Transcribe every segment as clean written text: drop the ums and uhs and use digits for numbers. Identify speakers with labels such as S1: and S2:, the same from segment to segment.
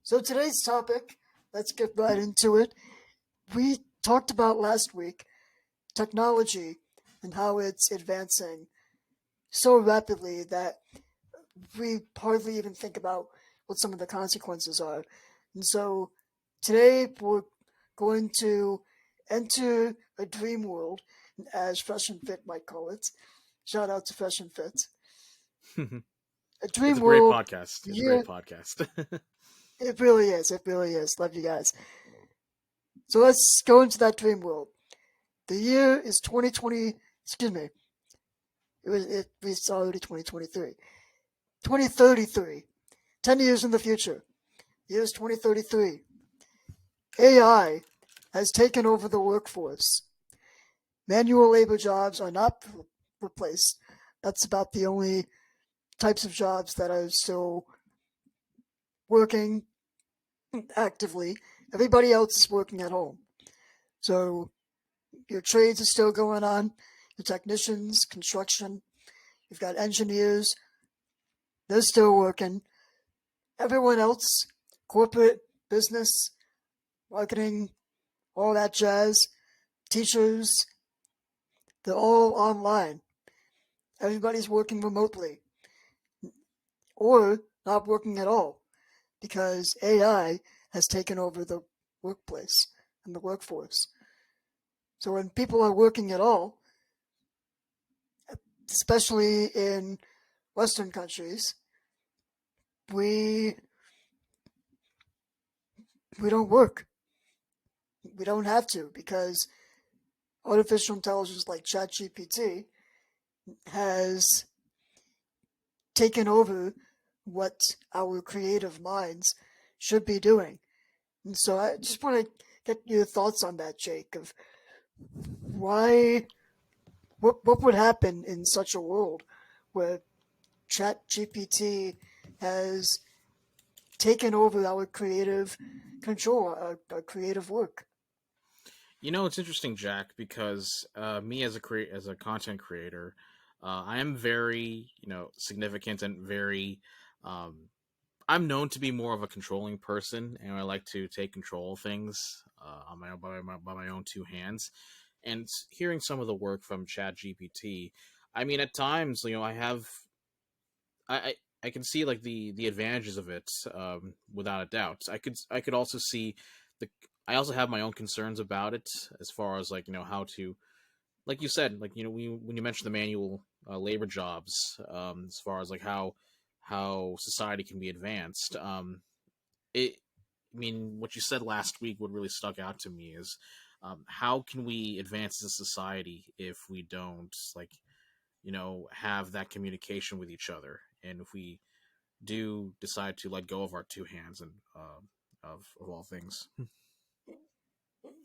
S1: So today's topic, let's get right into it. We talked about last week technology and how it's advancing so rapidly that we hardly even think about what some of the consequences are. And so today we're going to enter a dream world, as Fresh and Fit might call it. Shout out to Fresh and Fit. A
S2: It's
S1: dream
S2: a great
S1: world.
S2: podcast. It's a
S1: Yeah,
S2: great podcast.
S1: it really is. It really is. Love you guys. So let's go into that dream world. The year is 2020. Excuse me. It's already 2023. 2033. 10 years in the future. The year is 2033. AI has taken over the workforce. Manual labor jobs are not replaced. That's about the only types of jobs that are still working actively. Everybody else is working at home. So your trades are still going on. Your technicians, construction, you've got engineers, they're still working. Everyone else, corporate, business, marketing, all that jazz, teachers, they're all online. Everybody's working remotely or not working at all because AI has taken over the workplace and the workforce. So when people are working at all, especially in Western countries, we we don't work. We don't have to because artificial intelligence like ChatGPT has taken over what our creative minds should be doing. And so I just want to get your thoughts on that, Jake, of why, what would happen in such a world where ChatGPT has taken over our creative control, our creative work.
S2: It's interesting, Jack, because me as a content creator, I am very significant and very. Um, I'm known to be more of a controlling person, and I like to take control of things on by my own two hands. And hearing some of the work from ChatGPT, I mean, at times, I I can see like the advantages of it, without a doubt. I could also see the I also have my own concerns about it as far as like how to, like you said, like when you mentioned the manual labor jobs, as far as like how society can be advanced. It I mean, what you said last week, what really stuck out to me is, how can we advance as a society if we don't like have that communication with each other, and if we do decide to let go of our two hands and of all things.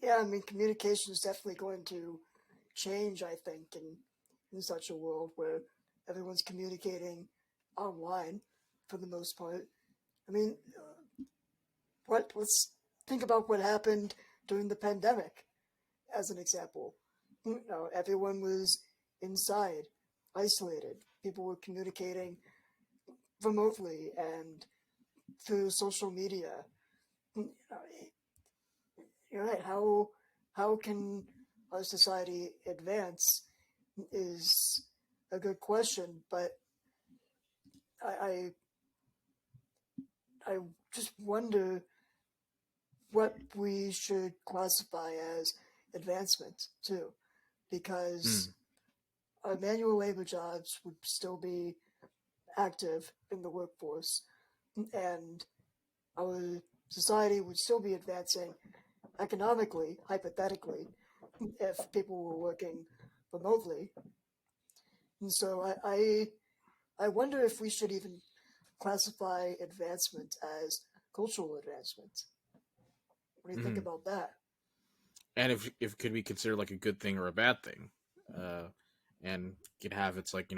S1: Yeah, I mean, communication is definitely going to change, I think, in such a world where everyone's communicating online for the most part. I mean, let's think about what happened during the pandemic as an example. Everyone was inside, isolated. People were communicating remotely and through social media. You're right. How can our society advance is a good question, but I I just wonder what we should classify as advancement too, because
S2: Mm.
S1: our manual labor jobs would still be active in the workforce, and our society would still be advancing economically, hypothetically, if people were working remotely. And so I wonder if we should even classify advancement as cultural advancement. What do you think
S2: Mm.
S1: about that?
S2: And if it could be considered like a good thing or a bad thing, uh, and could have its like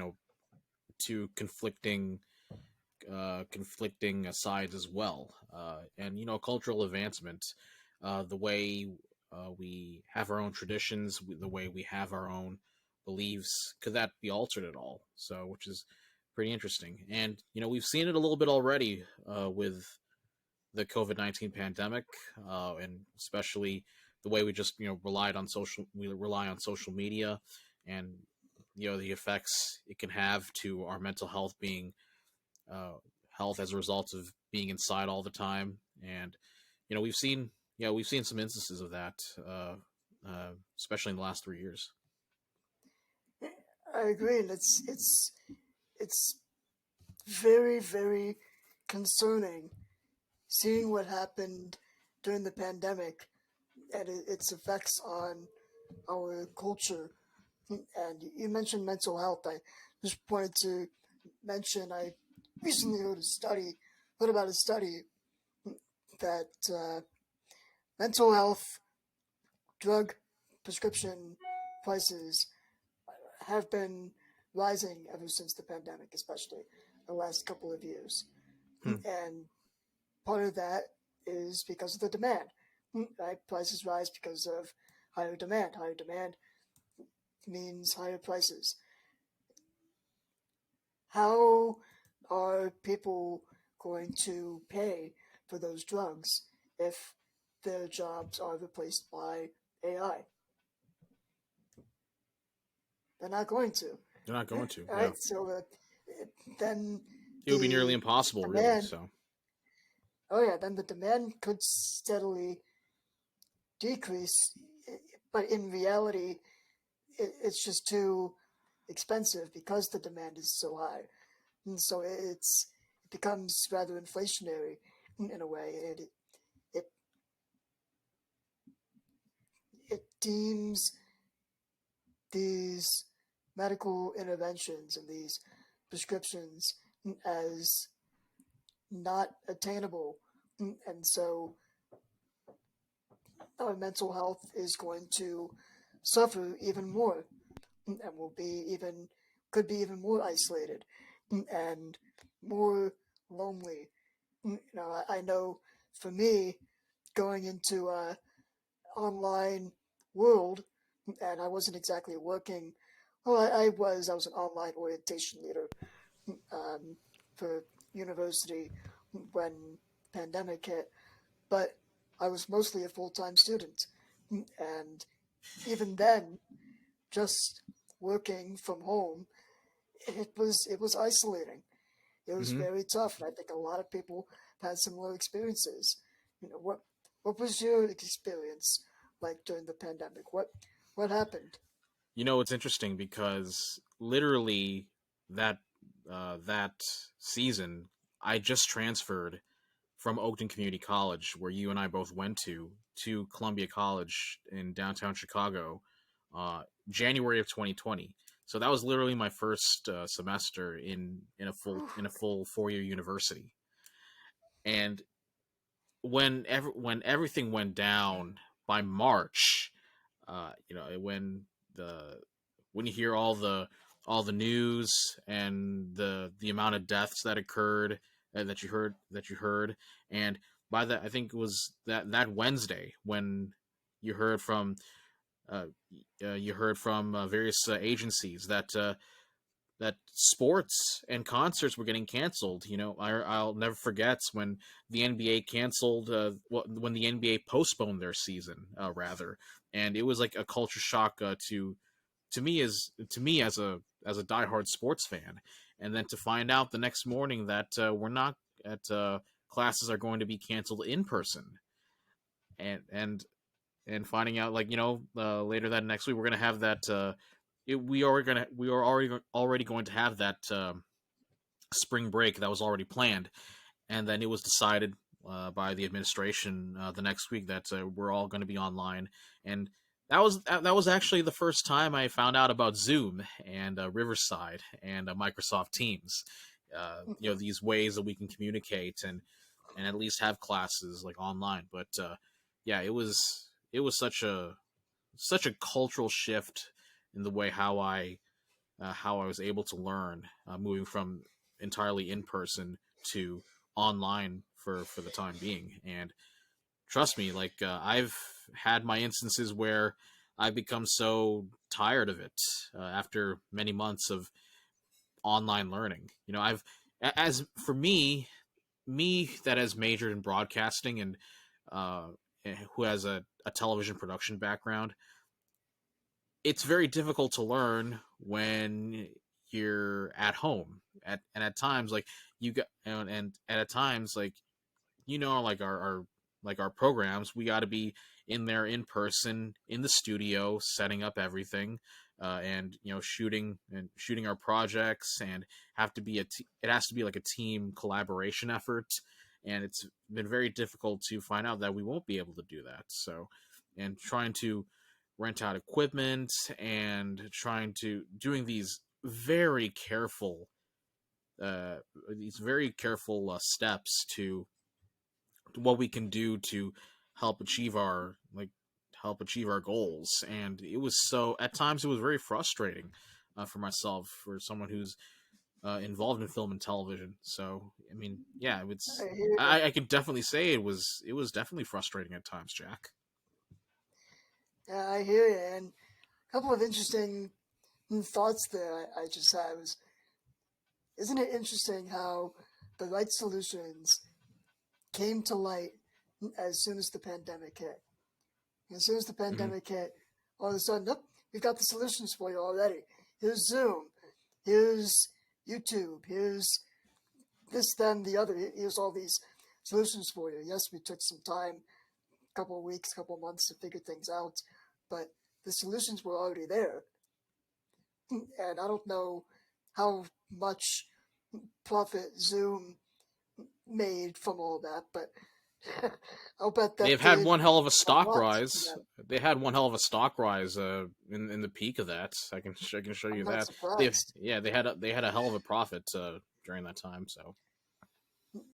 S2: two conflicting sides as well, and cultural advancement, the way we have our own traditions, the way we have our own beliefs, could that be altered at all? So, which is pretty interesting, and we've seen it a little bit already with the COVID-19 pandemic, and especially the way we just we rely on social media, and the effects it can have to our mental health, being uh, health as a result of being inside all the time. And we've seen some instances of that, especially in the last 3 years.
S1: I agree, and it's very, very concerning seeing what happened during the pandemic and its effects on our culture. And you mentioned mental health. I just wanted to mention I recently heard about a study that mental health drug prescription prices have been rising ever since the pandemic, especially the last couple of years.
S2: Hmm.
S1: And part of that is because of the demand. Right? Prices rise because of higher demand. Higher demand means higher prices. How are people going to pay for those drugs if their jobs are replaced by AI? They're not going to.
S2: They're not going to.
S1: All
S2: Yeah,
S1: right, so then
S2: it would be nearly
S1: the
S2: impossible, really.
S1: demand,
S2: So
S1: then the demand could steadily decrease, but in reality, it's just too expensive because the demand is so high, and so it becomes rather inflationary in a way. It it deems these medical interventions and these prescriptions as not attainable, and so our mental health is going to suffer even more, and will be even could be even more isolated and more lonely. I know for me, going into a online world, and I wasn't exactly working. Well, I was an online orientation leader for university when pandemic hit, but I was mostly a full-time student, and even then, just working from home, it was isolating. It was
S2: hmm
S1: very tough, and I think a lot of people had similar experiences. What was your experience like during the pandemic? What happened?
S2: it's interesting because literally that that season, I just transferred from Oakton Community College, where you and I both went to Columbia College in downtown Chicago, uh, January of 2020. So that was literally my first semester in a full 4 year university. And when everything went down by March, the when you hear all the news and the amount of deaths that occurred, that you heard, and by that, I think it was that Wednesday when you heard from uh, various agencies that sports and concerts were getting canceled. I'll never forget when the NBA canceled, when the NBA postponed their season, rather, and it was like a culture shock to me as a diehard sports fan, and then to find out the next morning that we're not at classes are going to be canceled in person, and finding out, like, later that next week we're gonna have that. We are already going to have that spring break that was already planned, and then it was decided by the administration the next week that we're all going to be online, and that was actually the first time I found out about Zoom and Riverside and Microsoft Teams. These ways that we can communicate and at least have classes like online. But yeah, it was such a cultural shift in the way how I was able to learn, moving from entirely in person to online for the time being. And trust me, like, I've had my instances where I've become so tired of it after many months of online learning. I've as for me, me that has majored in broadcasting and uh, who has a television production background, it's very difficult to learn when you're at home. And at times, like you got, and at times, like like our programs, we got to be in there in person in the studio, setting up everything, and shooting our projects, and it has to be like a team collaboration effort, and it's been very difficult to find out that we won't be able to do that. So, and trying to rent out equipment and trying to doing uh, these very careful steps to what we can do to help achieve our goals. And it was, so at times it was very frustrating for myself, for someone who's involved in film and television. So I mean, yeah,
S1: I hear you.
S2: I could definitely say it was definitely frustrating at times, Jack.
S1: Yeah, I hear you. And a couple of interesting thoughts there I just had was, isn't it interesting how the right solutions came to light as soon as the pandemic hit? As soon as the
S2: Hmm.
S1: pandemic hit, all of a sudden, oh, we've got the solutions for you already. Here's Zoom. Here's YouTube. Here's this, then the other. Here's all these solutions for you. Yes, we took some time, a couple of weeks, a couple of months to figure things out, but the solutions were already there. And I don't know how much profit Zoom made from all that, but I'll bet that
S2: They've had
S1: did
S2: one hell of a
S1: a
S2: stock
S1: lot
S2: rise.
S1: for them.
S2: They had one hell of a stock rise in the peak of that. I can show
S1: I'm
S2: you
S1: not
S2: that.
S1: surprised.
S2: They had a hell of a profit during that time. So